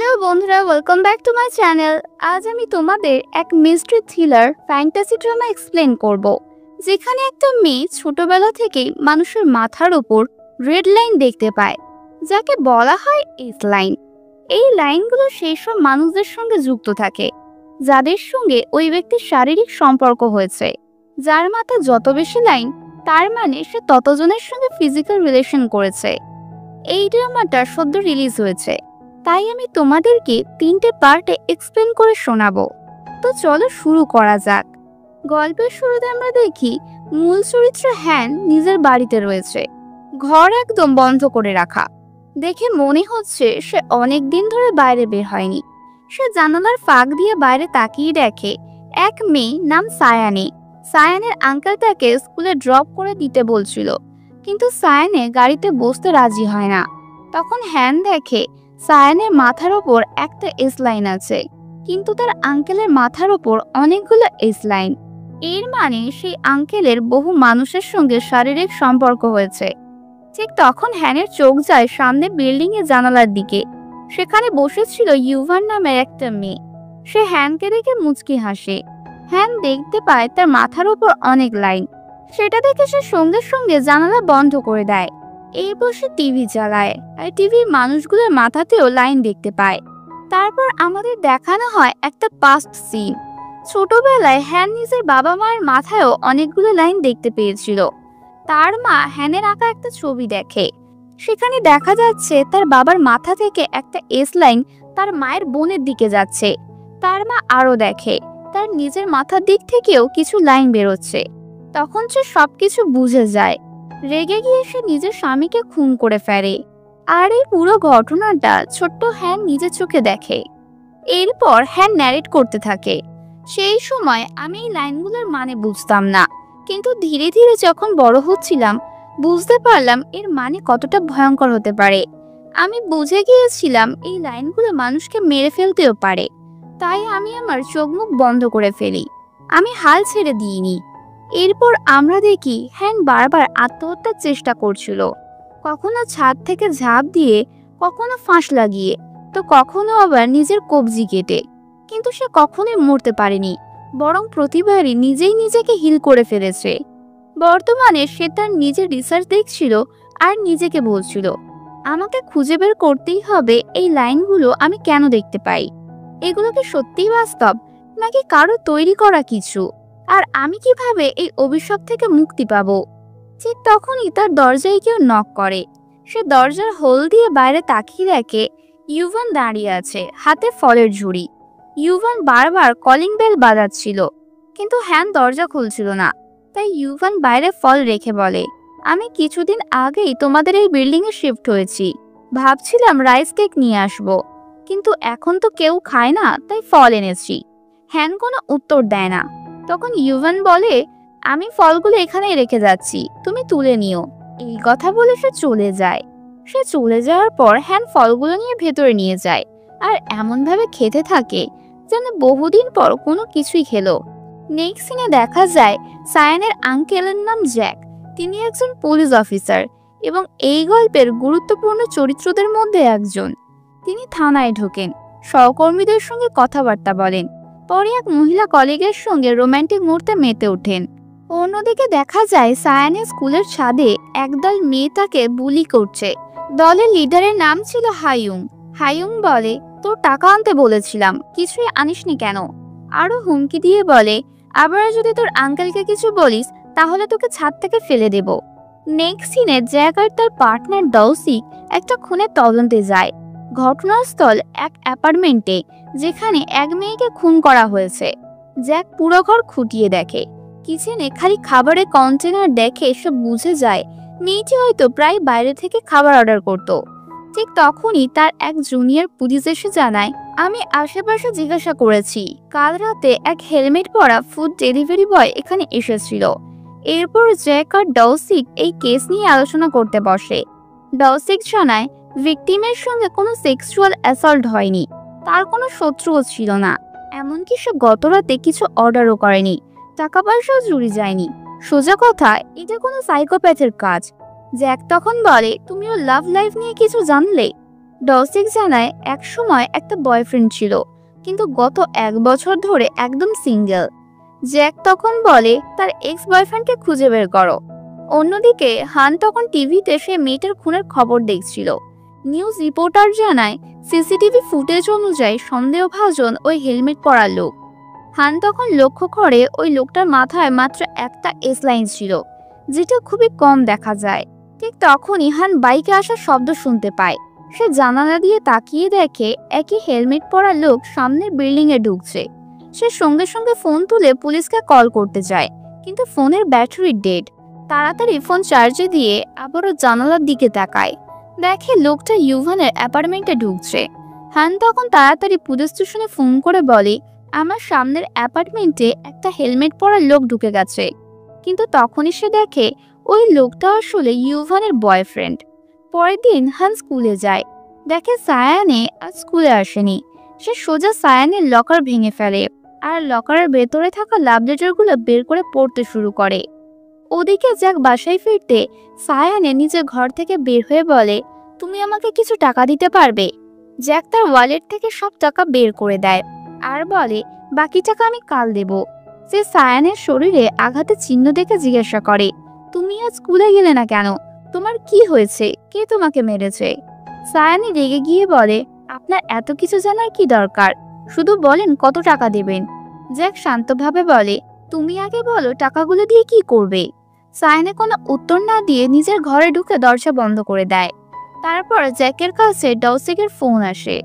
Hello বন্ধুরা, welcome back to my channel. আজ আমি তোমাদের এক mystery thriller fantasy drama explain করব, যেখানে একটা মেয়ে ছোটবেলা থেকেই মানুষের মাথার উপর রেড লাইন দেখতে পায়, যাকে বলা হয় এস লাইন। এই লাইনগুলো সেই সব মানুষদের সঙ্গে যুক্ত থাকে যাদের সঙ্গে ওই ব্যক্তির শারীরিক সম্পর্ক হয়েছে। যার মাথা যত বেশি লাইন, তার মানে সে ততজনের সঙ্গে ফিজিক্যাল রিলেশন করেছে। এই ড্রামাটা সদ্য রিলিজ হয়েছে, তাই আমি তোমাদেরকে 3টে পার্টে এক্সপ্লেন করে শোনাবো। তো চলো শুরু করা যাক। গল্পের শুরুতে আমরা দেখি মূল চরিত্র হ্যান নিজের বাড়িতে রয়েছে, ঘর একদম বন্ধ করে রাখা। দেখে মনে হচ্ছে সে অনেক দিন ধরে বাইরে বের হয়নি। সে জানালার ফাঁক দিয়ে বাইরে তাকিয়ে দেখে এক মেয়ে নাম সায়ানে। সায়ানের আঙ্কেল তাকে স্কুলে ড্রপ করে দিতে বলছিল, কিন্তু সায়ানে গাড়িতে বসতে রাজি হয় না। তখন হ্যান দেখে সায়ানের মাথার ওপর একটা এস লাইন আছে, কিন্তু তার আঙ্কেলের মাথার ওপর অনেকগুলো এস লাইন। এর মানে সেই আঙ্কেলের বহু মানুষের সঙ্গে শারীরিক সম্পর্ক হয়েছে। ঠিক তখন হ্যানের চোখ যায় সামনে বিল্ডিং এর জানালার দিকে। সেখানে বসেছিল ইউভান নামের একটা মেয়ে। সে হ্যানকে দেখে মুচকি হাসে। হ্যান দেখতে পায় তার মাথার ওপর অনেক লাইন। সেটা দেখে সে সঙ্গে সঙ্গে জানালা বন্ধ করে দেয়। এই বসে টিভি চালায়, আর টিভির মানুষগুলোর মাথাতেও লাইন দেখতে পায়। তারপর আমাদের দেখানো হয় একটা পাস্ট সিন। ছোটবেলায় হ্যান নিজের বাবা মায়ের মাথায়ও অনেকগুলো লাইন দেখতে পেয়েছিল। তার মা হ্যানের আঁকা একটা ছবি দেখে। সেখানে দেখা যাচ্ছে তার বাবার মাথা থেকে একটা এস লাইন তার মায়ের বোনের দিকে যাচ্ছে। তার মা আরো দেখে তার নিজের মাথার দিক থেকেও কিছু লাইন বেরোচ্ছে। তখন সে সবকিছু বুঝে যায়। রেগে গিয়ে সে নিজের স্বামীকে খুন করে ফেলে। আর এই পুরো ঘটনাটা ছোট্ট হ্যান নিজের চোখে দেখে। এরপর হ্যান ন্যারেট করতে থাকে, সেই সময় আমি এই লাইনগুলোর মানে বুঝতাম না, কিন্তু ধীরে ধীরে যখন বড় হচ্ছিলাম বুঝতে পারলাম এর মানে কতটা ভয়ঙ্কর হতে পারে। আমি বুঝে গিয়েছিলাম এই লাইনগুলো মানুষকে মেরে ফেলতেও পারে। তাই আমি আমার চোখ মুখ বন্ধ করে ফেলি। আমি হাল ছেড়ে দিইনি। এরপর আমরা দেখি হ্যান বারবার আত্মহত্যার চেষ্টা করছিল, কখনো ছাদ থেকে ঝাঁপ দিয়ে, কখনো ফাঁস লাগিয়ে, তো কখনো আবার নিজের কবজি কেটে। কিন্তু সে কখনোই মরতে পারেনি, বরং প্রতিবারই নিজেই নিজেকে হিল করে ফেলেছে। বর্তমানে সে তার নিজের রিসার্চ দেখছিল আর নিজেকে বলছিল, আমাকে খুঁজে বের করতেই হবে এই লাইনগুলো আমি কেন দেখতে পাই। এগুলো কি সত্যিই বাস্তব, নাকি কারো তৈরি করা কিছু? আর আমি কিভাবে এই অভিশাপ থেকে মুক্তি পাবো? ঠিক তখনই তার দরজায় কেউ নক করে। সে দরজার হোল দিয়ে বাইরে তাকিয়ে দেখে ইউভান দাঁড়িয়ে আছে, হাতে ফলের ঝুড়ি। ইউভান বারবার কলিং বেল বাজাচ্ছিল, কিন্তু হ্যান দরজা খুলছিল না। তাই ইউভান বাইরে ফল রেখে বলে, আমি কিছুদিন আগেই তোমাদের এই বিল্ডিং এ শিফট হয়েছি। ভাবছিলাম রাইস কেক নিয়ে আসবো, কিন্তু এখন তো কেউ খায় না, তাই ফল এনেছি। হ্যান কোনো উত্তর দেয় না। তখন ইউভান বলে, আমি ফলগুলো এখানেই রেখে যাচ্ছি, তুমি তুলে নিও। এই কথা বলে সে চলে যায়। সে চলে যাওয়ার পর হ্যান ফলগুলো নিয়ে ভেতরে নিয়ে যায়, আর এমনভাবে খেতে থাকে যেন বহুদিন পর কোনো কিছুই খেলো। নেক্সট সিনে দেখা যায় সায়ানের আঙ্কেলের নাম জ্যাক। তিনি একজন পুলিশ অফিসার এবং এই গল্পের গুরুত্বপূর্ণ চরিত্রদের মধ্যে একজন। তিনি থানায় ঢোকেন, সহকর্মীদের সঙ্গে কথাবার্তা বলেন, পরে এক মহিলা কলিগের সঙ্গে রোমান্টিক মুহূর্তে মেতে ওঠেন। অন্যদিকে দেখা যায় সায়ানের স্কুলের ছাদে একদল মেয়ে তাকে বুলি করছে। দলের লিডারের নাম ছিল হাইয়ুং। হাইয়ুং বলে, তোর টাকা আনতে বলেছিলাম, কিছুই আনিসনি কেন? আরো হুমকি দিয়ে বলে, আবার যদি তোর আঙ্কেলকে কিছু বলিস তাহলে তোকে ছাদ থেকে ফেলে দেব। নেক্সট সিনে জ্যাক আর তার পার্টনার ডলসিক একটা খুনের তদন্তে যায়। ঘটনাস্থল এক অ্যাপার্টমেন্টে, যেখানে এক মেয়েকে খুন করা হয়েছে। জ্যাক পুরো ঘর খুঁটিয়ে দেখে। কিচেনে খালি খাবারের কন্টেনার দেখে সে বুঝে যায় মেয়েটি হয়তো প্রায় বাইরে থেকে খাবার অর্ডার করত। ঠিক তখনই তার এক জুনিয়র পুলিশ এসে জানায়, আমি আশেপাশে জিজ্ঞাসা করেছি, কাল রাতে এক হেলমেট পরা ফুড ডেলিভারি বয় এখানে এসেছিল। এরপর জ্যাক আর ডলসিক এই কেস নিয়ে আলোচনা করতে বসে। ডলসিক জানায় ভিকটিমের সঙ্গে কোনো সেক্সুয়াল অ্যাসল্ট হয়নি, তার কোনো শত্রুও ছিল না, এমনকি সে গত রাতে কিছু অর্ডারও করেনি, টাকা পয়সাও চুরি যায়নি। সোজা কথা, এটা কোনো সাইকোপ্যাথের কাজ। জ্যাক তখন বলে, তুমি ওর লাভ লাইফ নিয়ে কিছু জানলে? ডসিক জানায় একসময় একটা বয়ফ্রেন্ড ছিল, কিন্তু গত 1 বছর ধরে একদম সিঙ্গেল। জ্যাক তখন বলে তার এক্স বয়ফ্রেন্ডকে খুঁজে বের করো। অন্যদিকে হান তখন টিভিতে সে মেয়েটার খুনের খবর দেখছিল। নিউজ রিপোর্টার জানায় সিসিটিভি ফুটেজ অনুযায়ী সন্দেহভাজন ওই হেলমেট পরা লোক। হান তখন লক্ষ্য করে ওই লোকটার মাথায় মাত্র একটা এস লাইন ছিল, যেটা খুবই কম দেখা যায়। ঠিক তখনই হান বাইকে আসার শব্দ শুনতে পায়। সে জানালা দিয়ে তাকিয়ে দেখে একই হেলমেট পরা লোক সামনের বিল্ডিং এ ঢুকছে। সে সঙ্গে সঙ্গে ফোন তুলে পুলিশকে কল করতে যায়, কিন্তু ফোনের ব্যাটারি ডেড। তাড়াতাড়ি ফোন চার্জে দিয়ে আবারও জানালার দিকে তাকায়, দেখে লোকটা ইউভানের অ্যাপার্টমেন্টে ঢুকছে। হান তখন তাড়াতাড়ি পুলিশ স্টেশনে ফোন করে বলে আমার সামনের অ্যাপার্টমেন্টে একটা হেলমেট পরা লোক ঢুকে গেছে। কিন্তু তখনই সে দেখে ওই লোকটা আসলে ইউভানের বয়ফ্রেন্ড। পরের দিন হান স্কুলে যায়, দেখে সায়ানে আজ স্কুলে আসেনি। সে সোজা সায়ানের লকার ভেঙে ফেলে আর লকারের ভেতরে থাকা লাভ লেটারগুলো বের করে পড়তে শুরু করে। ওদিকে জ্যাক বাসায় ফিরতে সায়ানে নিজের ঘর থেকে বের হয়ে বলে তুমি আমাকে কিছু টাকা দিতে পারবে। জ্যাক তার ওয়ালেট থেকে সব টাকা বের করে দেয় আর বলে বাকি টাকা আমি কাল দেব। সে সায়ানের শরীরে আঘাতের চিহ্ন দেখে জিজ্ঞাসা করে তুমি আজ স্কুলে গেলে না কেন? তোমার কি হয়েছে? কে তোমাকে মেরেছে? সায়ানি রেগে গিয়ে বলে আপনার এত কিছু জানার কি দরকার, শুধু বলেন কত টাকা দেবেন। জ্যাক শান্তভাবে বলে তুমি আগে বলো টাকাগুলো দিয়ে কি করবে। সায়ানে কোনো উত্তর না দিয়ে নিজের ঘরে ঢুকে দরজা বন্ধ করে দেয়। তারপর জ্যাকের কাছে ডসিকের ফোন আসে।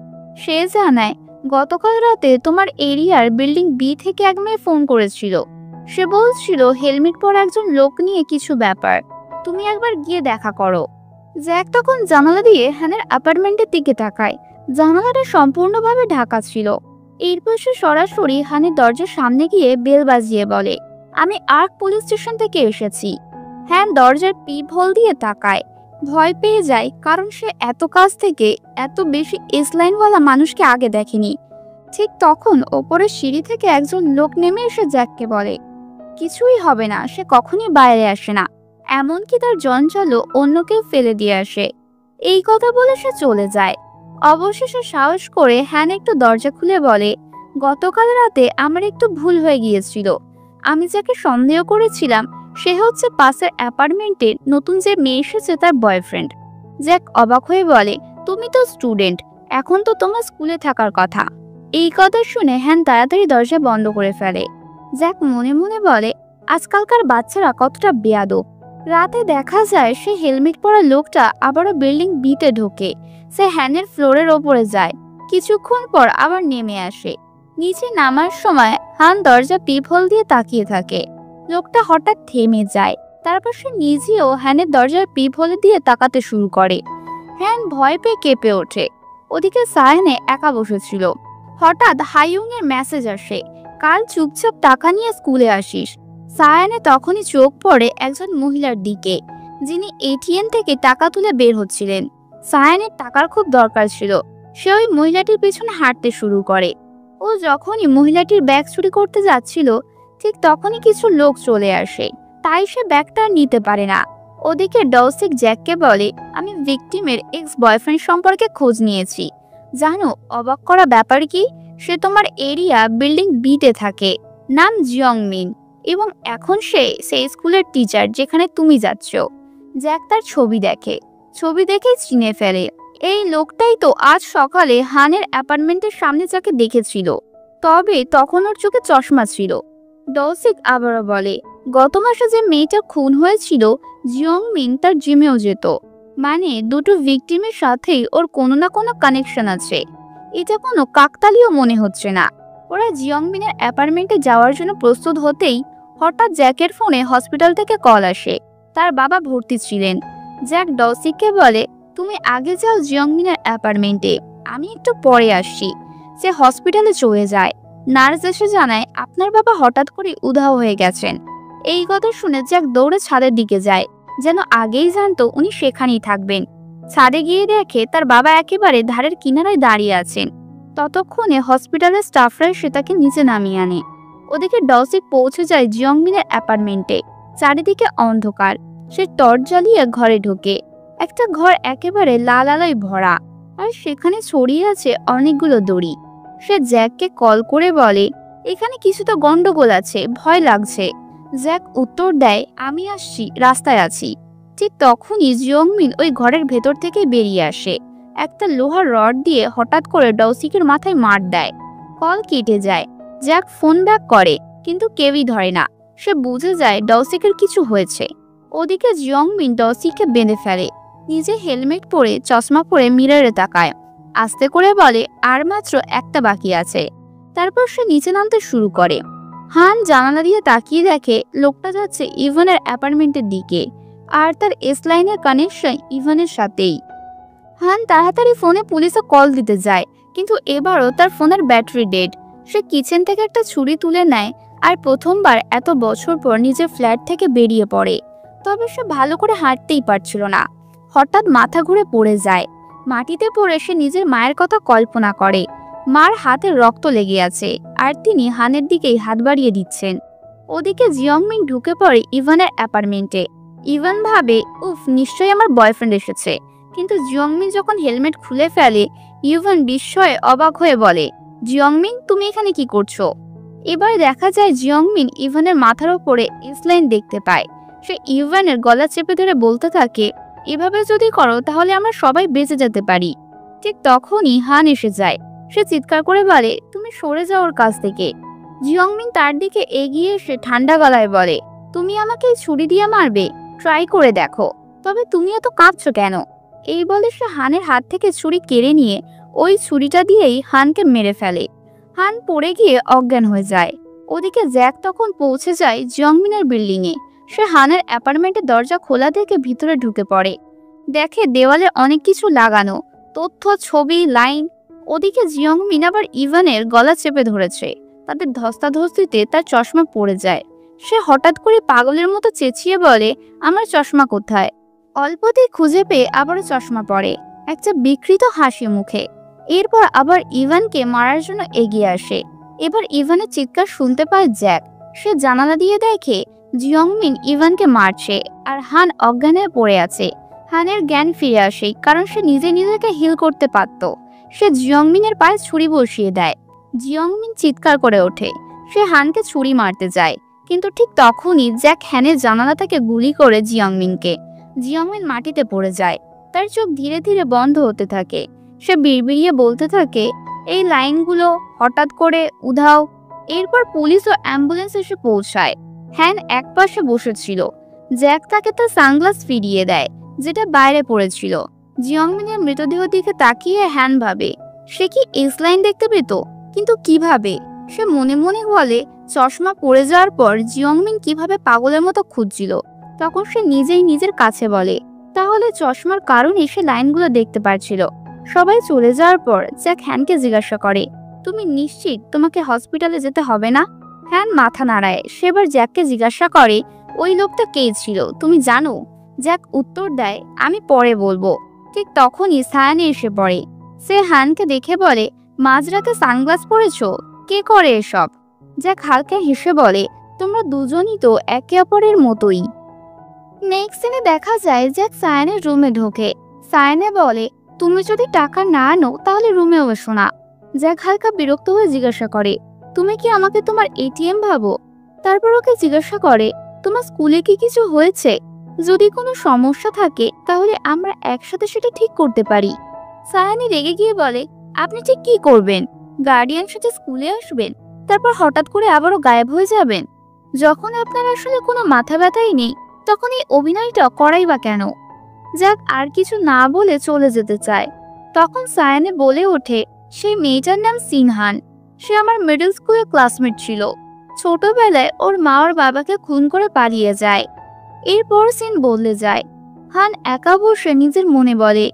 সে জানায় গতকাল রাতে তোমার এরিয়ার বিল্ডিং বি থেকে এক মেয়ে ফোন করেছিল। সে বলছিল হেলমেট পরা একজন লোক নিয়ে কিছু ব্যাপার, তুমি একবার গিয়ে দেখা করো। জ্যাক তখন জানালা দিয়ে হ্যানের অ্যাপার্টমেন্টের দিকে তাকায়। জানালাটা সম্পূর্ণভাবে ঢাকা ছিল। এরপর সে সরাসরি হানের দরজার সামনে গিয়ে বেল বাজিয়ে বলে আমি আর্ক পুলিশ স্টেশন থেকে এসেছি। হ্যান দরজার পিপ হোল দিয়ে তাকায়, ভয় পেয়ে যায়, কারণ সে এত কাছ থেকে এত বেশি এসলাইনওয়ালা মানুষকে আগে দেখেনি। ঠিক তখন ওপরের সিঁড়ি থেকে একজন লোক নেমে এসে জ্যাককে বলে কিছুই হবে না, সে কখনই বাইরে আসে না, এমনকি তার জঞ্জালও অন্য কেউ ফেলে দিয়ে আসে। এই কথা বলে সে চলে যায়। অবশেষে সাহস করে হ্যান একটু দরজা খুলে বলে গতকাল রাতে আমার একটু ভুল হয়ে গিয়েছিল। আমি যাকে সন্দেহ করেছিলাম সে হচ্ছে পাশের অ্যাপার্টমেন্টে নতুন যে মেয়ে এসেছে তার বয়ফ্রেন্ড। জ্যাক অবাক হয়ে বলে তুমি তো স্টুডেন্ট, এখন তো তোমার স্কুলে থাকার কথা। এই কথা শুনে হ্যান তাড়াতাড়ি দরজা বন্ধ করে ফেলে। জ্যাক মনে মনে বলে আজকালকার বাচ্চারা কতটা বেয়াদব। রাতে দেখা যায় সে হেলমেট পরা লোকটা আবারও বিল্ডিং বিতে ঢোকে। সে হ্যানের ফ্লোরের ওপরে যায়, কিছুক্ষণ পর আবার নেমে আসে। নিচে নামার সময় হান দরজা পিপ হোল দিয়ে তাকিয়ে থাকে। লোকটা হঠাৎ থেমে যায়, তারপর সে নিজেও হ্যানের দরজার পিপ হোলে দিয়ে তাকাতে শুরু করে। হ্যান ভয় পেয়ে কেঁপে ওঠে। ওদিকে সায়ানে একা বসেছিল। হঠাৎ হাইয়ুং এর মেসেজ আসে কাল চুপচাপ টাকা নিয়ে স্কুলে আসিস। সায়ানে তখনই চোখ পড়ে একজন মহিলার দিকে, যিনি এটিএম থেকে টাকা তুলে বের হচ্ছিলেন। সায়ানের টাকার খুব দরকার ছিল। সে ওই মহিলাটির পেছনে হাঁটতে শুরু করে। ও যখনই মহিলাটির ব্যাগ চুরি করতে যাচ্ছিল ঠিক তখনই কিছু লোক চলে আসে, তাই সে ব্যাগটা নিতে পারে না। ওদিকে ডসিক জ্যাককে বলে আমি ভিকটিমের এক্স বয়ফ্রেন্ড সম্পর্কে খোঁজ নিয়েছি। জানো অবাক করা ব্যাপার কি, সে তোমার এরিয়া বিল্ডিং বিতে থাকে, নাম জিয়ং মিন, এবং এখন সে সেই স্কুলের টিচার যেখানে তুমি যাচ্ছ। জ্যাক তার ছবি দেখে চিনে ফেলে। এই লোকটাই তো আজ সকালে হানের অ্যাপার্টমেন্টের সামনে যাকে দেখেছিল, তবে তখন ওর চোখে চশমা ছিল। ডসিক আবারও বলে গত মাসে যে মেয়েটা খুন হয়েছিল জিয়ং মিন তার জিমেও যেত, মানে দুটো ভিকটিমের সাথেই ওর কোনো না কোনো কানেকশন আছে। এটা কোনো কাকতালীয় মনে হচ্ছে না। ওরা জিয়ং মিনের অ্যাপার্টমেন্টে যাওয়ার জন্য প্রস্তুত হতেই হঠাৎ জ্যাকের ফোনে হসপিটাল থেকে কল আসে। তার বাবা ভর্তি ছিলেন। জ্যাক ডসিককে বলে তুমি আগে যাও জিয়ং মিনের অ্যাপার্টমেন্টে, আমি একটু পরে আসছি। সে হসপিটালে চলে যায়। নার্স এসে জানায় আপনার বাবা হঠাৎ করে উধাও হয়ে গেছেন। এই কথা শুনে জ্যাক দৌড়ে ছাদের দিকে যায়, যেন আগেই জানতো উনি সেখানেই থাকবেন। ছাদে গিয়ে দেখে তার বাবা একেবারে ধারের কিনারায় দাঁড়িয়ে আছেন। ততক্ষণে হসপিটালের স্টাফরা এসে তাকে নিচে নামিয়ে আনে। ওদিকে ডসিক পৌঁছে যায় জিয়ং মিনের অ্যাপার্টমেন্টে। চারিদিকে অন্ধকার। সে টর্চ জ্বালিয়ে ঘরে ঢোকে। একটা ঘর একেবারে লাল আলোয় ভরা, আর সেখানে ছড়িয়ে আছে অনেকগুলো দড়ি। সে জ্যাককে কল করে বলে, এখানে কিছু তো গন্ডগোল আছে, ভয় লাগছে। জ্যাক উত্তর দেয়, আমি আসছি, রাস্তায় আছি। ঠিক তখনই জিয়ংমিন ওই ঘরের ভেতর থেকে বেরিয়ে আসে। একটা লোহার রড দিয়ে হঠাৎ করে ডৌসিকের মাথায় মার দেয়। কল কেটে যায়। জ্যাক ফোন ব্যাক করে, কিন্তু কেউই ধরে না। সে বুঝে যায় ডৌসিকের কিছু হয়েছে। ওদিকে জিয়ংমিন ডৌসিককে বেঁধে ফেলে। নিজে হেলমেট পরে চশমা পরে মিররে তাকায়। আস্তে করে বলে, আর মাত্র একটা বাকি আছে। তারপর সে নিচে নামতে শুরু করে। হান জানালা দিয়ে তাকিয়ে দেখে লোকটা যাচ্ছে ইভানের অ্যাপার্টমেন্টের দিকে, আর তার এস লাইনের কানেকশন ইভানের সাথেই। হান তাড়াতাড়ি ফোনে পুলিশে কল দিতে যায়, কিন্তু এবারও তার ফোনের ব্যাটারি ডেড। সে কিচেন থেকে একটা ছুরি তুলে নেয় আর প্রথমবার এত বছর পর নিজের ফ্ল্যাট থেকে বেরিয়ে পড়ে। তবে সে ভালো করে হাঁটতেই পারছিল না। হঠাৎ মাথা ঘুরে পড়ে যায়। মাটিতে পড়ে সে নিজের মায়ের কথা কল্পনা করে। মার হাতে রক্ত লেগে আছে, আর তিনি হানের দিকেই হাত বাড়িয়ে দিচ্ছেন। ওদিকে জিয়ংমিন ঢুকে পড়ে ইভানের অ্যাপার্টমেন্টে। ইভান ভাবে, উফ, নিশ্চয়ই আমার বয়ফ্রেন্ড এসেছে। কিন্তু জিয়ংমিন যখন হেলমেট খুলে ফেলে, ইভান বিস্ময়ে অবাক হয়ে বলে, জিয়ংমিন, তুমি এখানে কি করছো? এবার দেখা যায় জিয়ংমিন ইভানের মাথার ওপরে ইসলাইন দেখতে পায়। সে ইভানের গলা চেপে ধরে বলতে থাকে, এভাবে যদি করো তাহলে আমরা সবাই বেঁচে যেতে পারি। ঠিক তখনই হান এসে যায়। সে চিৎকার করে বলে, তুমি সরে যাও ওর কাছ থেকে। জিয়ংমিন তার দিকে এগিয়ে এসে ঠান্ডা গলায় বলে, তুমি আমাকে ছুরি দিয়ে মারবে? ট্রাই করে দেখো, তবে তুমি এত কাঁপছো কেন? এই বলে সে হানের হাত থেকে ছুরি কেড়ে নিয়ে ওই ছুরিটা দিয়েই হানকে মেরে ফেলে। হান পড়ে গিয়ে অজ্ঞান হয়ে যায়। ওদিকে জ্যাক তখন পৌঁছে যায় জিয়ংমিনের বিল্ডিংয়ে। সে হানের অ্যাপার্টমেন্টের দরজা খোলা দেখে ভিতরে ঢুকে পড়ে। দেখে দেওয়ালে অনেক কিছু লাগানো, তথ্য, ছবি, লাইন। ওদিকে জিয়ংমিন আবার ইভানের গলা চেপে ধরেছে। তাদের ধস্তাধস্তিতে তার চশমা পড়ে যায়। সে হঠাৎ করে পাগলের মতো চেঁচিয়ে বলে, আমার চশমা কোথায়? অল্পতেই খুঁজে পেয়ে আবারও চশমা পরে, একটা বিকৃত হাসি মুখে। এরপর আবার ইভানকে মারার জন্য এগিয়ে আসে। এবার ইভানের চিৎকার শুনতে পায় জ্যাক। সে জানালা দিয়ে দেখে জিয়ংমিন ইভানকে মারছে, আর হান অজ্ঞান হয়ে পড়ে আছে। হানের জ্ঞান ফিরে আসে, কারণ সে নিজেকে হিল করতে পারত। সে জিয়ংমিনের পায়ে ছুরি বসিয়ে দেয়। জিয়ংমিন চিৎকার করে ওঠে। সে হানকে ছুরি মারতে যায়, কিন্তু ঠিক তখনই জ্যাক হ্যানের জানালা থেকে গুলি করে জিয়ংমিনকে। জিয়ংমিন মাটিতে পড়ে যায়। তার চোখ ধীরে ধীরে বন্ধ হতে থাকে। সে বিড়বিড়িয়ে বলতে থাকে, এই লাইনগুলো হঠাৎ করে উধাও। এরপর পুলিশ ও অ্যাম্বুলেন্স এসে পৌঁছায়। হ্যান একপাশে বসেছিল। জ্যাক তাকে তার সানগ্লাস ফিরিয়ে দেয়, যেটা বাইরে পড়েছিল। জিয়ংমিনের মৃতদেহ দিকে তাকিয়ে হ্যান ভাবে, সে কি এস লাইন দেখতে পেত? কিন্তু কিভাবে? সে মনে মনে বলে, চশমা পড়ে যাওয়ার পর জিয়ংমিন কিভাবে পাগলের মতো খুঁজছিল। তখন সে নিজেই নিজের কাছে বলে, তাহলে চশমার কারণে সে লাইনগুলো দেখতে পারছিল। সবাই চলে যাওয়ার পর জ্যাক হ্যানকে জিজ্ঞাসা করে, তুমি নিশ্চিত তোমাকে হসপিটালে যেতে হবে না? হ্যান মাথা নাড়ায়। সেবার জ্যাককে জিজ্ঞাসা করে, ওই লোকটা কে ছিল তুমি জানো? জ্যাক উত্তর দেয়, আমি পরে বলবো। ঠিক তখনই সায়ানি এসে পড়ে। সে হ্যানকে দেখে বলে, মাঝরাতে সানগ্লাস পরেছো? কে করে এসব? জ্যাক হালকা হেসে বলে, তোমরা দুজনই তো একে অপরের মতোই। নেক্সট সিনে দেখা যায় জ্যাক সায়ানের রুমে ঢোকে। সায়ানে বলে, তুমি যদি টাকা না আনো তাহলে রুমেও এসো না। জ্যাক হালকা বিরক্ত হয়ে জিজ্ঞাসা করে, তুমি কি আমাকে তোমার এটিএম ভাবো? তারপর ওকে জিজ্ঞাসা করে, তোমার স্কুলে কি কিছু হয়েছে? যদি কোনো সমস্যা থাকে তাহলে আমরা একসাথে সেটা ঠিক করতে পারি। সায়ানি রেগে গিয়ে বলে, আপনি ঠিক কি করবেন? গার্ডিয়ান সাথে স্কুলে আসবেন, তারপর হঠাৎ করে আবারও গায়েব হয়ে যাবেন? যখন আপনার আসলে কোনো মাথা ব্যথাই নেই, তখন এই অভিনয়টা করাই বা কেন? জ্যাক আর কিছু না বলে চলে যেতে চায়। তখন সায়ানে বলে ওঠে, সেই মেয়েটার নাম সিনহান। সে আমার মিডল স্কুলের ক্লাসমেট ছিল। ছোটবেলায় ওর মা ওর বাবাকে খুন করে পালিয়ে যায়। এরপর সিন বদলে যায়। হান একা বসে নিজের মনে বলে,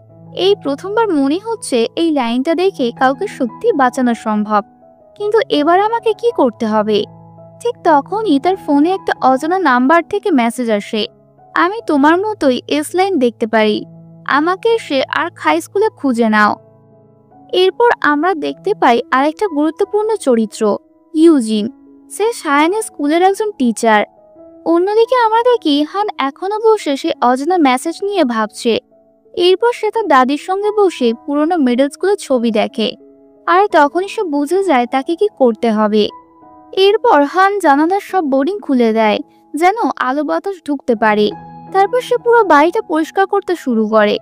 এই প্রথমবার মনে হচ্ছে এই লাইনটা দেখে কাউকে সত্যি বাঁচানো সম্ভব। কিন্তু এবার আমাকে কি করতে হবে? ঠিক তখনই তার ফোনে একটা অজানা নাম্বার থেকে মেসেজ আসে, আমি তোমার মতোই এস লাইন দেখতে পারি, আমাকে সে আর হাই স্কুলে খুঁজে নাও। এরপর আমরা দেখতে পাই আরেকটা গুরুত্বপূর্ণ চরিত্র, ইউজিন। সে সায়ানের স্কুলের একজন টিচার। অন্যদিকে আমরা দেখি হান এখনো বসে সে অজানা মেসেজ নিয়ে ভাবছে। এরপর সে তার দাদির সঙ্গে বসে পুরোনো মেডেলসগুলোর ছবি দেখে, আর তখনই সে বুঝে যায় তাকে কি করতে হবে। এরপর হান জানালার সব বোর্ডিং খুলে দেয় যেন আলো বাতাস ঢুকতে পারে। তারপর সে পুরো বাড়িটা পরিষ্কার করতে শুরু করে।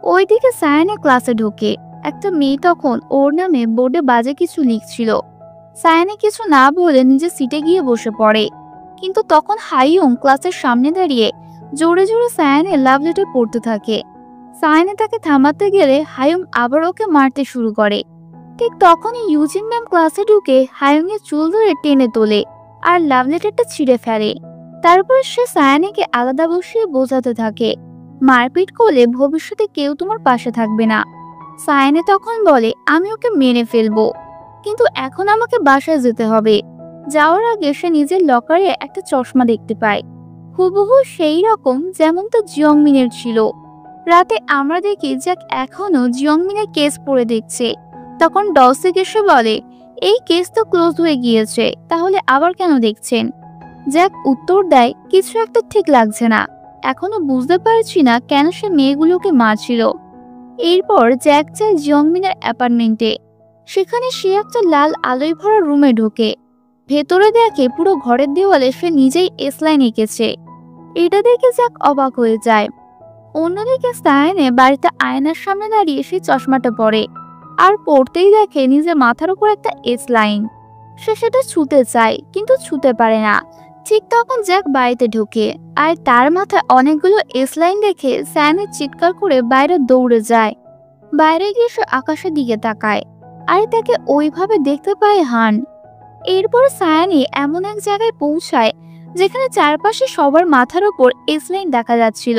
ওইদিকে সায়ানে ক্লাসে ঢোকে। একটা মেয়ে তখন ওর নামে বোর্ডে বাজে কিছু লিখছিল। সায়ানে কিছু না বলে নিজের সিটে গিয়ে বসে পড়ে। কিন্তু তখন হাইয়ং ক্লাসের সামনে দাঁড়িয়ে জোরে জোরে সায়ানের লাভ লেটার পড়তে থাকে। সায়ানে তাকে থামাতে গেলে হাইয়ং আবার ওকে মারতে শুরু করে। ঠিক তখনই ইউজিন ম্যাম ক্লাসে ঢুকে হাইয়ং এর চুল ধরে টেনে তোলে আর লাভ লেটারটা ছিঁড়ে ফেলে। তারপর সে সায়ানেকে আলাদা বসিয়ে বোঝাতে থাকে, মারপিট করলে ভবিষ্যতে কেউ তোমার পাশে থাকবে না। সায়ানে তখন বলে, আমি ওকে মেরে ফেলবো, কিন্তু এখন আমাকে বাসায় যেতে হবে। যাওয়ার আগে সে নিজের লকারে একটা চশমা দেখতে পায়, হুবহু সেই রকম যেমনটা জিয়ংমিনের ছিল। রাতে আমরা দেখি জ্যাক এখনো জিয়ংমিনের কেস পড়ে দেখছে। তখন ডসিক এসে বলে, এই কেস তো ক্লোজ হয়ে গিয়েছে, তাহলে আবার কেন দেখছেন? জ্যাক উত্তর দেয়, কিছু একটা ঠিক লাগছে না, এখনো বুঝতে পারছি না কেন সে মেয়েগুলোকে মারছিল। এরপর জ্যাক যায় জিয়ংমিনের অ্যাপার্টমেন্টে। সেখানে সে একটা লাল আলোয় ভরা রুমে ঢোকে। ভেতরে দেখে পুরো ঘরের দেওয়ালে সে নিজেই এসলাইন এঁকেছে। এটা দেখে জ্যাক অবাক হয়ে যায়। অন্যদিকে সায়ানে বাড়িতে আয়নার সামনে দাঁড়িয়ে সেই চশমাটা পরে, আর পড়তেই দেখে নিজের মাথার উপর একটা এস লাইন। সে সেটা ছুঁতে চায় কিন্তু ছুঁতে পারে না। ঠিক তখন জ্যাক বাড়িতে ঢোকে, আর তার মাথায় অনেকগুলো এস লাইন দেখে সায়ানে চিৎকার করে বাইরে দৌড়ে যায়। বাইরে গিয়ে সে আকাশের দিকে তাকায়, আর তাকে ওইভাবে দেখতে পায় হান। এরপর সায়ানে এমন এক জায়গায় পৌঁছায় যেখানে চারপাশে সবার মাথার উপর এস লাইন দেখা যাচ্ছিল।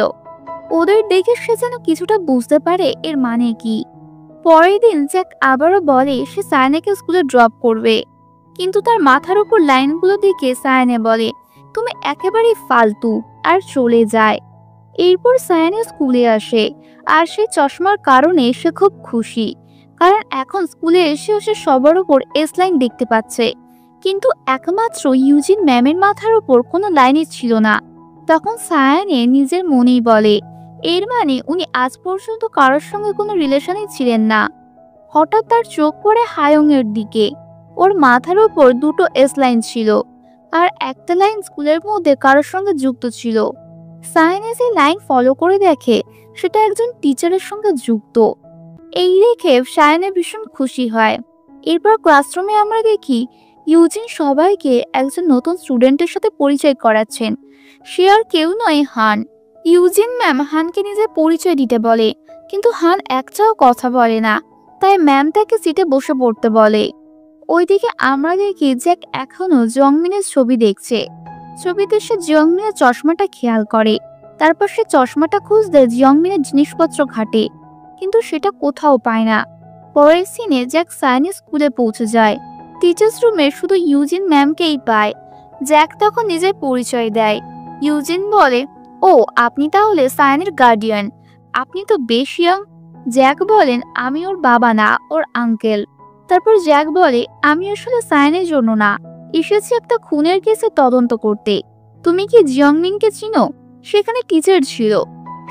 ওদের দেখে সে যেন কিছুটা বুঝতে পারে এর মানে কি। পরের দিন জ্যাক আবারও বলে সে সায়ানেকে স্কুলে ড্রপ করবে, কিন্তু তার মাথার উপর লাইনগুলো দেখে সায়ানে বলে, তুমি একেবারেই ফালতু, আর চলে যায়। এরপর সায়ানে স্কুলে আসে, আর সেই চশমার কারণে সে খুব খুশি, কারণ এখন স্কুলে এসেও সে সবার উপর এস লাইন দেখতে পাচ্ছে। কিন্তু একমাত্র ইউজিন ম্যামের মাথার উপর কোনো লাইনই ছিল না। তখন সায়ানে নিজের মনেই বলে, এর মানে উনি আজ পর্যন্ত কারোর সঙ্গে কোনো রিলেশনই ছিলেন না। হঠাৎ তার চোখ পড়ে হায়ং এর দিকে। ওর মাথার উপর দুটো এস লাইন ছিল, আর একটা লাইন স্কুলের মধ্যে কারোর সঙ্গে যুক্ত ছিল। সায়ানে যে লাইন ফলো করে দেখে সেটা একজন টিচারের সঙ্গে যুক্ত। এই দেখে সায়ানে ভীষণ খুশি হয়। এরপর ক্লাসরুমে আমরা দেখি ইউজিন সবাইকে একজন নতুন স্টুডেন্টের সাথে পরিচয় করাচ্ছেন। সে আর কেউ নয়, হান। ইউজিন ম্যাম হানকে নিজের পরিচয় দিতে বলে, কিন্তু হান একটাও কথা বলে না, তাই ম্যাম তাকে সিটে বসে পড়তে বলে। ওইদিকে আমরা দেখি জ্যাক এখনো জিয়ংমিনের ছবি দেখছে। ছবিতে সে জিয়ংমিনের চশমাটা খেয়াল করে। তারপর সে চশমাটা খুঁজতে জিয়ংমিনের জিনিসপত্র ঘাটে, কিন্তু সেটা কোথাও পায় না। পরের সিনে জ্যাক সায়ানের স্কুলে পৌঁছে যায়। টিচার্স রুমে শুধু ইউজিন ম্যামকেই পায়। জ্যাক তখন নিজের পরিচয় দেয়। ইউজিন বলে, ও আপনি তাহলে সায়ানের গার্ডিয়ান, আপনি তো বেশ ইয়ং। জ্যাক বলেন, আমি ওর বাবা না, ওর আঙ্কেল। তারপর জ্যাক বলে, আমি আসলে সায়ানের জন্য না, এসেছি একটা খুনের কেসে তদন্ত করতে। তুমি কি জিয়ংমিনকে চিনো? সেখানে টিচার ছিল।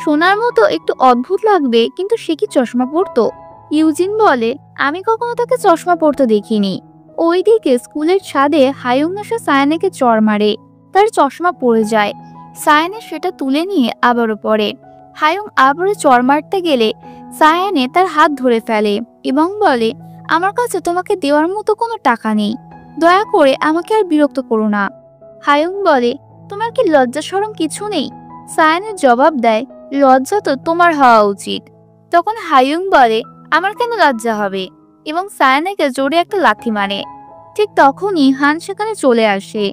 শোনার মতো একটু অদ্ভুত লাগবে, কিন্তু সে কি চশমা পরতো? ইউজিন বলে, আমি কখনো তাকে চশমা পরতে দেখিনি। ওইদিকে স্কুলের ছাদে হায়ং এসে সায়ানেকে চড় মারে। তার চশমা পড়ে যায়। সায়ানে সেটা তুলে নিয়ে আবারও পরে। হায়ং আবারও চড় মারতে গেলে সায়ানে তার হাত ধরে ফেলে এবং বলে, আমার কাছে তোমাকে দেওয়ার মতো কোনো টাকা নেই, দয়া করে আমাকে আর বিরক্ত করো না। হায়ং বলে, তোমার কি লজ্জা শরম কিছু নেই? সায়ানের জবাব দেয়, লজ্জা তো তোমার হওয়া উচিত। তখন হায়ং বলে, আমার কেন লজ্জা হবে, এবং সায়ানেকে জোরে একটা লাথি মারে। ঠিক তখনই হান সেখানে চলে আসে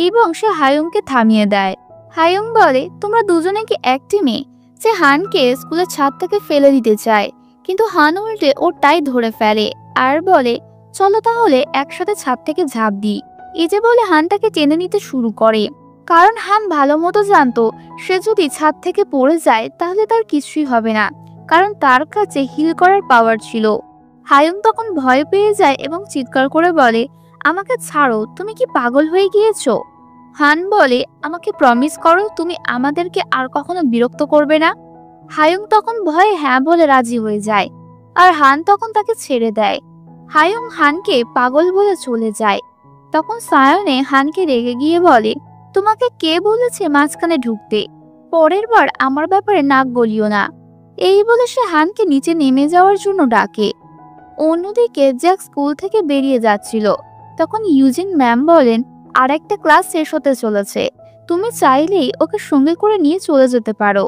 এবং সে হায়ংকে থামিয়ে দেয়। হায়ং বলে, তোমরা দুজনে কি এক টিমে? সে হানকে স্কুলের ছাদ থেকে ফেলে দিতে চায়, কিন্তু হান উল্টে ওর টাই ধরে ফেলে আর বলে, চলো তাহলে একসাথে ছাদ থেকে ঝাঁপ দিই। এই যে বলে হান তাকে টেনে নিতে শুরু করে, কারণ হান ভালো মতো জানতো সে যদি ছাদ থেকে পড়ে যায় তাহলে তার কিছুই হবে না, কারণ তার কাছে হিল করার পাওয়ার ছিল। হায়ং তখন ভয় পেয়ে যায় এবং চিৎকার করে বলে, আমাকে ছাড়ো, তুমি কি পাগল হয়ে গিয়েছো? হান বলে, আমাকে প্রমিস করো তুমি আমাদেরকে আর কখনো বিরক্ত করবে না। হায়ুং তখন ভয়ে হ্যাঁ বলে রাজি হয়ে যায়, আর হান তখন তাকে ছেড়ে দেয়। হায়ুং হানকে পাগল বলে চলে যায়। তখন সায়নে হানকে রেগে গিয়ে বলে, তোমাকে কে বলেছে মাঝখানে ঢুকতে? পরের বার আমার ব্যাপারে নাক গলিও না। এই বলে সে হানকে নিচে নেমে যাওয়ার জন্য ডাকে। অন্যদিকে জ্যাক স্কুল থেকে বেরিয়ে যাচ্ছিল। তখন ইউজিন ম্যাম বলেন, আর একটা ক্লাস শেষ হতে চলেছে, তুমি চাইলেই ওকে সঙ্গে করে নিয়ে চলে যেতে পারো।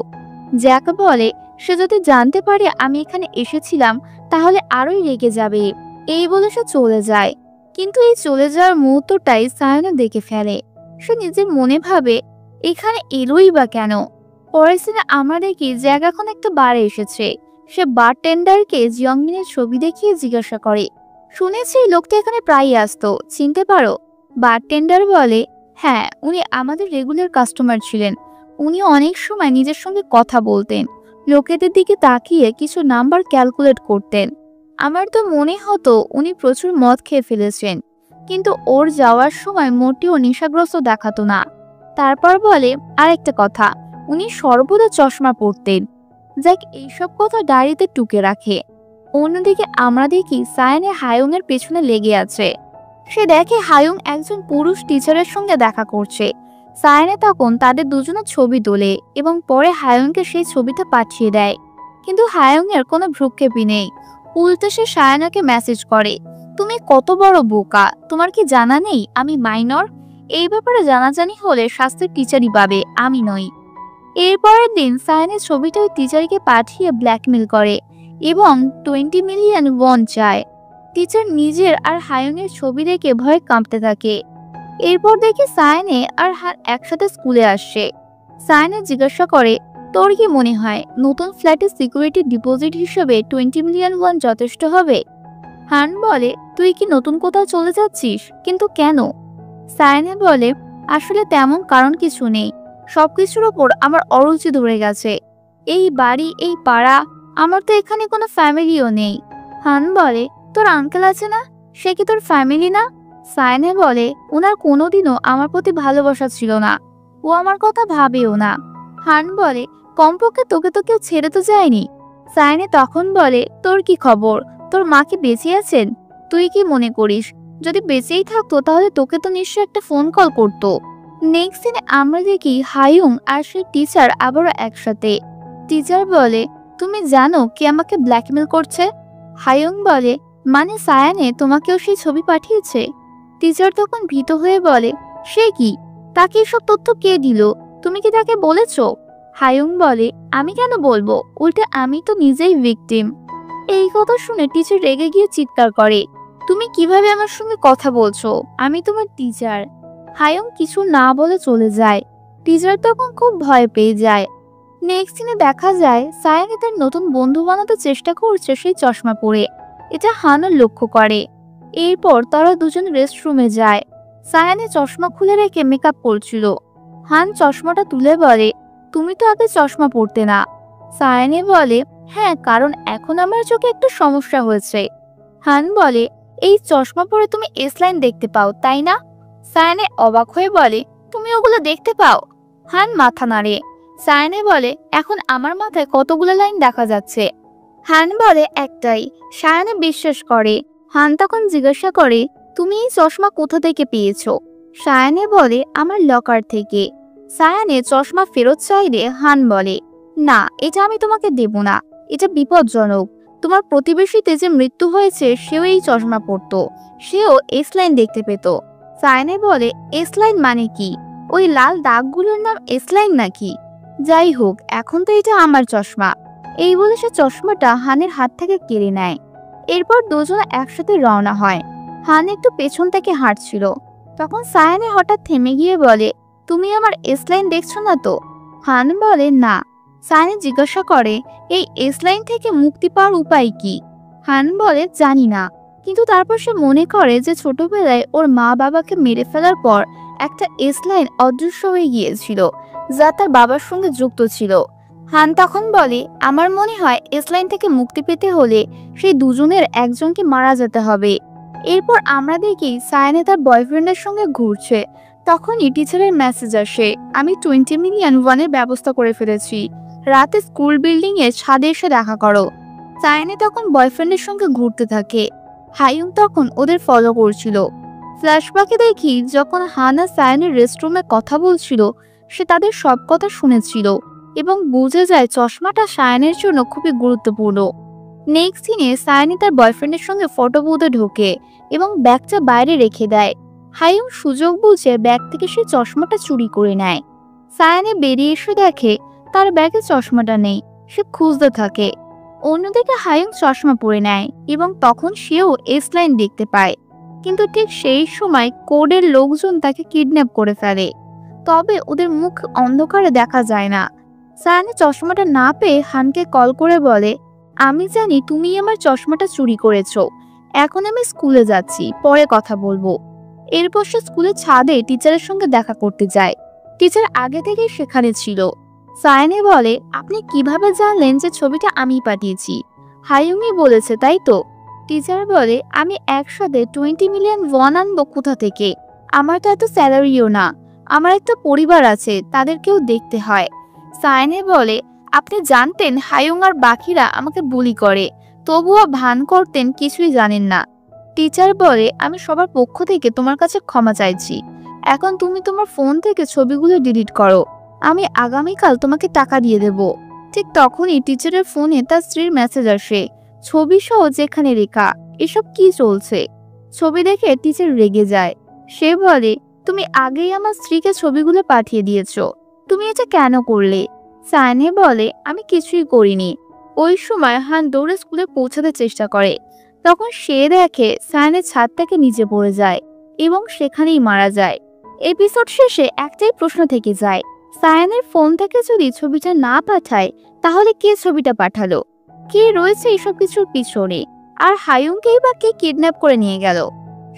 জ্যাক বলে, সে যদি জানতে পারে আমি এখানে এসেছিলাম তাহলে আরোই রেগে যাবে। এই বলে সে চলে যায়। কিন্তু এই চলে যাওয়ার মুহূর্তটাই সায়না দেখে ফেলে। সে নিজের মনে ভাবে, এখানে এলোই বা কেন? পরের দিনে আমরা দেখি জ্যাক এখন একটা বারে এসেছে। সে বারটেন্ডারকে জিয়ংমিনের ছবি দেখিয়ে জিজ্ঞাসা করে, শুনেছি লোকটা এখানে প্রায়ই আসতো, চিনতে পারো? বারটেন্ডার বলে, হ্যাঁ, উনি আমাদের রেগুলার কাস্টমার ছিলেন। উনি অনেক সময় নিজের সঙ্গে কথা বলতেন, লোকেদের দিকে তাকিয়ে কিছু নাম্বার ক্যালকুলেট করতেন। আমার তো মনে হতো উনি প্রচুর মদ খেয়ে ফেলেছেন, কিন্তু ওর যাওয়ার সময় মোটেও নেশাগ্রস্ত দেখাতো না। তারপর বলে, আরেকটা কথা, উনি সর্বদা চশমা পরতেন। জ্যাক এইসব কথা ডায়েরিতে টুকে রাখে। অন্যদিকে আমরা দেখি সায়নে হায়ুং এর পেছনে লেগে আছে। সে দেখে হায়ুং একজন পুরুষ টিচারের সঙ্গে দেখা করছে। সায়নে তখন তাদের দুজনের ছবি তোলে এবং পরে হায়ুংকে সেই ছবিটা পাঠিয়ে দেয়। কিন্তু হায়ুং এর কোনো ভ্রুক্ষেপই নেই। উল্টে সে সায়নাকে মেসেজ করে, তুমি কত বড় বোকা, তোমার কি জানা নেই আমি মাইনর? এই ব্যাপারে জানাজানি হলে শাস্তির টিচারই পাবে, আমি নই। এরপরের দিন সায়নের ছবিটা ওই টিচারকে পাঠিয়ে ব্ল্যাকমেল করে এবং 20 মিলিয়ন ওয়ান চায়। টিচার নিজের আর হায়ুংয়ের ছবি দেখে ভয়ে কাঁপতে থাকে। এরপর দেখি সায়নে আর হান একসাথে স্কুলে আসছে। সায়নে জিজ্ঞাসা করে, তোর কি মনে হয় নতুন ফ্ল্যাটের সিকিউরিটি ডিপোজিট হিসেবে 20 মিলিয়ন ওয়ান যথেষ্ট হবে? হান বলে, তুই কি নতুন কোথাও চলে যাচ্ছিস? কিন্তু কেন? সায়নে বলে, আসলে তেমন কারণ কিছু নেই, সবকিছুর ওপর আমার অরুচি ধরে গেছে। এই বাড়ি, এই পাড়া, আমার তো এখানে কোনো ফ্যামিলিও নেই। হান বলে, তোর আঙ্কেল আছে না, সে কি তোর ফ্যামিলি না? সায়নে বলে, ওনার কোনোদিনও আমার প্রতি ভালোবাসা ছিল না, ও আমার কথা ভাবেও না। হান বলে, কমপক্ষে তোকে তো কেউ ছেড়ে তো যায়নি। সায়নে তখন বলে, তোর কি খবর? তোর মা কি বেঁচে আছেন? তুই কি মনে করিস যদি বেঁচেই থাকতো তাহলে তোকে তো নিশ্চয়ই একটা ফোন কল করতো। নেক্সট দিনে আমরা দেখি হায়ুং আর সেই টিচার আবারও একসাথে। টিচার বলে, তুমি জানো কে আমাকে ব্ল্যাকমেল করছে? হায়ুং বলে, মানে সায়ানে তোমাকেও সেই ছবি পাঠিয়েছে? টিচার তখন ভীত হয়ে বলে, সে কি? তাকে এসব তথ্য কে দিল? তুমি কি তাকে বলেছ? হায়ুং বলে, আমি কেন বলবো, উল্টে আমি তো নিজেই ভিকটিম। এই কথা শুনে টিচার রেগে গিয়ে চিৎকার করে, তুমি কিভাবে আমার সঙ্গে কথা বলছো? আমি তোমার টিচার। হায়ুং কিছু না বলে চলে যায়। টিচার তখন খুব ভয় পেয়ে যায়। নেক্সট দিনে দেখা যায় সায়ানে তার নতুন বন্ধু বানাতে চেষ্টা করছে সেই চশমা পরে। এটা হানও লক্ষ্য করে। এরপর তারা দুজন রেস্টরুমে যায়। সায়ানে চশমা খুলে রেখে মেকআপ করছিল। হান চশমাটা তুলে বলে, তুমি তো আগে চশমা পরতে না। সায়ানে বলে, হ্যাঁ, কারণ এখন আমার চোখে একটু সমস্যা হয়েছে। হান বলে, এই চশমা পরে তুমি এস লাইন দেখতে পাও, তাই না? সায়ানে অবাক হয়ে বলে, তুমি ওগুলো দেখতে পাও? হান মাথা নাড়ে। সায়ানে বলে, এখন আমার মাথায় কতগুলো লাইন দেখা যাচ্ছে? হান বলে, একটাই। সায়ানে বিশ্বাস করে। হান তখন জিজ্ঞাসা করে, তুমি এই চশমা কোথা থেকে পেয়েছো? সায়ানে বলে, আমার লকার থেকে। সায়ানে চশমা ফেরত চাইলে হান বলে, না, এটা আমি তোমাকে দেব না, এটা বিপজ্জনক। তোমার প্রতিবেশীতে যে মৃত্যু হয়েছে সেও এই চশমা পরতো, সেও এস লাইন দেখতে পেত। সায়ানে বলে, এস লাইন মানে কি? ওই লাল দাগগুলোর নাম এস লাইন নাকি? যাই হোক, এখন তো এটা আমার চশমা। এই বলে সে চশমাটা হানের হাত থেকে কেড়ে নেয়। এরপর দুজনে একসাথে রওনা হয়। হান একটু পেছন থেকে হাঁটছিল। তখন সায়ানে হঠাৎ থেমে গিয়ে বলে, তুমি আমার এস লাইন দেখছো না তো? হান বলে, না। সায়ানে জিজ্ঞাসা করে, এই এস লাইন থেকে মুক্তি পাওয়ার উপায় কি? হান বলে, জানি না, কিন্তু তারপর সে মনে করে যে ছোটবেলায় ওর মা বাবাকে মেরে ফেলার পর একটা এস লাইন অদৃশ্য হয়ে গিয়েছিল, যা তার বাবার সঙ্গে যুক্ত ছিল। হান তখন বলে, আমার মনে হয় এস লাইন থেকে মুক্তি পেতে হলে সেই দুজনের একজনকে মারা যেতে হবে। এরপর আমরা দেখি সায়ানে তার বয়ফ্রেন্ডের সঙ্গে ঘুরছে। তখনই টিচারের মেসেজ আসে, আমি 20 মিলিয়ন ওয়ানের ব্যবস্থা করে ফেলেছি। রাতে স্কুল বিল্ডিং এর ছাদে এসে দেখা করো। সায়নী তখন বয়ফ্রেন্ডের সঙ্গে ঘুরতে থাকে। হায়ুং তখন ওদের ফলো করছিল। ফ্ল্যাশব্যাকে দেখি যখন হানা সায়নের রেস্টরুমে কথা বলছিল, সে তাদের সব কথা শুনেছিল এবং বুঝে যায় চশমাটা সায়নের জন্য খুবই গুরুত্বপূর্ণ। নেক্সট দিনে সায়নী তার বয়ফ্রেন্ডের সঙ্গে ফটো বুথে ঢোকে এবং ব্যাগটা বাইরে রেখে দেয়। হায়ুং সুযোগ বুঝে ব্যাগ থেকে সে চশমাটা চুরি করে নেয়। সায়নী বেরিয়ে এসে দেখে তার ব্যাগে চশমাটা নেই। সে খুঁজতে থাকে। অন্যদিকে হায়ুং চশমা পরে নেয় এবং তখন সেও এস লাইন দেখতে পায়। কিন্তু ঠিক সেই সময় কোডের লোকজন তাকে কিডন্যাপ করে ফেলে। তবে ওদের মুখ অন্ধকারে দেখা যায় না। সায়নী চশমাটা না পেয়ে হানকে কল করে বলে, আমি জানি তুমি আমার চশমাটা চুরি করেছো। এখন আমি স্কুলে যাচ্ছি, পরে কথা বলবো। এরপর সে স্কুলের ছাদে টিচারের সঙ্গে দেখা করতে যায়। টিচার আগে থেকেই সেখানে ছিল। সায়নী বলে, আপনি কিভাবে জানলেন যে ছবিটা আমি পাঠিয়েছি? হায়ুংই বলেছে, তাই তো? টিচার বলে, আমি একসাথে 20 মিলিয়ন ওয়ান আনবো কোথা থেকে? আমার তো এত স্যালারিও না। আমার একটা পরিবার আছে, তাদেরকেও দেখতে হয়। সায়নী বলে, আপনি জানতেন হায়ুং আর বাকিরা আমাকে বুলি করে, তবুও ভান করতেন কিছুই জানেন না। টিচার বলে, আমি সবার পক্ষ থেকে তোমার কাছে ক্ষমা চাইছি। এখন তুমি তোমার ফোন থেকে ছবিগুলো ডিলিট করো। আমি আগামীকাল তোমাকে টাকা দিয়ে দেব। ঠিক তখনই টিচারের ফোনে তার স্ত্রীর মেসেজ আসে, ছবি সহ যেখানে রেখা। এসব কি চলছে? ছবি দেখে টিচার রেগে যায়। সে বলে, তুমি আগেই আমার স্ত্রীকে ছবিগুলো পাঠিয়ে দিয়েছো, তুমি এটা কেন করলে? সায়নী বলে, আমি কিছুই করিনি। ওই সময় হান দৌড়ে স্কুলে পৌঁছাতে চেষ্টা করে। তখন সে দেখে সায়নের ছাদ থেকে নিচে পড়ে যায় এবং সেখানেই মারা যায়। এপিসোড শেষে একটাই প্রশ্ন থেকে যায়, সায়নের ফোন থেকে যদি ছবিটা না পাঠায়, তাহলে কে ছবিটা পাঠালো? কে রয়েছে এইসব কিছুর পিছনে? আর হায়ুংকেই বা কে কিডন্যাপ করে নিয়ে গেল?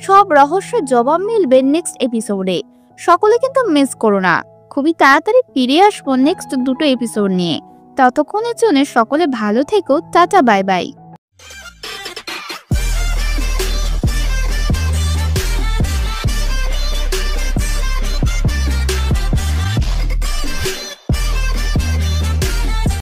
সব রহস্যের জবাব মিলবে নেক্সট এপিসোডে। সকলে কিন্তু মিস করো না। খুবই তাড়াতাড়ি ফিরে আসবো নেক্সট দুটো এপিসোড নিয়ে। ততক্ষণের জন্য সকলে ভালো থেকো। Tata, bye bye.